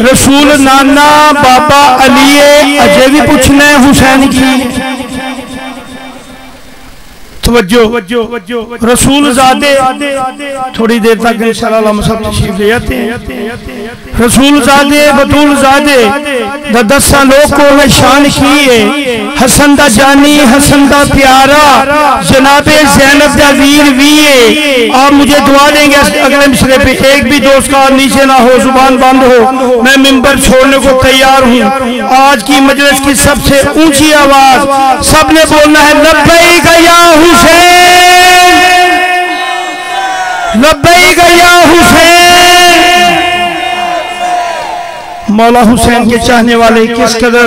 रसूल नाना बाबा अली अजय भी पूछना है हुसैन की। तवज्जो रसूल ज़ादे थोड़ी देर तक इंशाअल्लाह सब तशरीफ ले आते हैं। रसूल ज़ादे बतूल ज़ादे दसा लोग को में शान किए हसन दा जानी हसन दा प्यारा जनाबे ज़ैनब दा वीर वीए। आप मुझे दुआ देंगे अगले मिसरे पे एक भी दोस्त का नीचे ना हो, जुबान बंद हो, मैं मिंबर छोड़ने को तैयार हूँ। आज की मजलिस की सबसे ऊंची आवाज सबने बोलना है लब्बैक या हुसैन, लब्बैक या हुसैन। मौला हुसैन के चाहने वाले किस कदर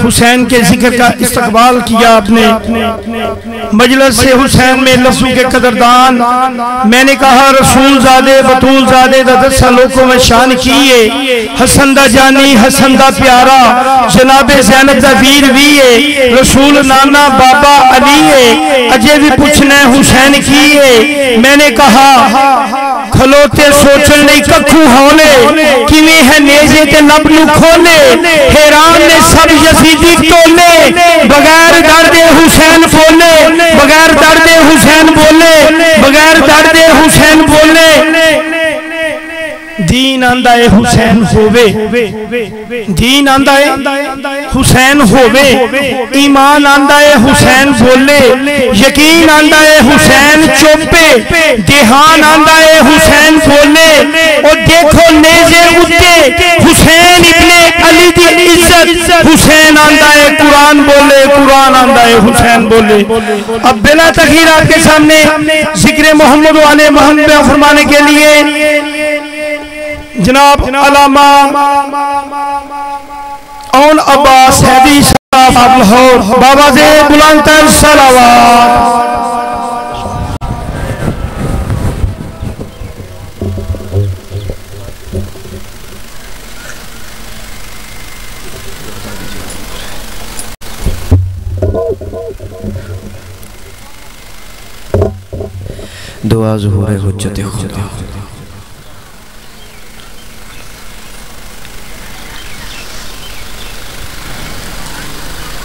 हुसैन के जिक्र का इस्तकबाल किया आपने। मजलिस से हुसैन में लफ्ज़ों के कदरदान मैंने कहा रसूल ज़ादे बतूल ज़ादे दसा लोगों में शान किए हसन दा जानी हसन दा प्यारा जनाबे ज़ैनब दा वीर वीए। रसूल नाना बाबा अली अजय भी पूछने हुसैन किए। मैंने कहा खलोते सोचन नहीं कखू होले किवें है नेज़े ते लब नू खोले। हैरान ने सब यजीदी टोले बगैर दर्दे हुसैन बोले, बगैर दर्दे हुसैन बोले, बगैर दर्दे हुसैन बोले। दीन आंदा है हुसैन होवे, दीन आंदा है हुसैन होवे, ईमान आंदा है हुसैन बोले, यकीन आंदा है हुसैन चोपे, देहान आंदा है हुसैन बोले। और देखो नेज़े उते हुसैन इब्ने अली दी इज्जत, हुसैन आंदा है कुरान बोले, कुरान आंदा है हुसैन बोले। अब बिला तखीर आपके सामने जिक्र मोहम्मद वाले मोहम्मद फरमाने के लिए जनाब अलामा औन अब्बास हैदी साहब लाहौर बाबा से बुलंद तर सलावत। दुआ ज़ुहूर हुज्जत खुदा।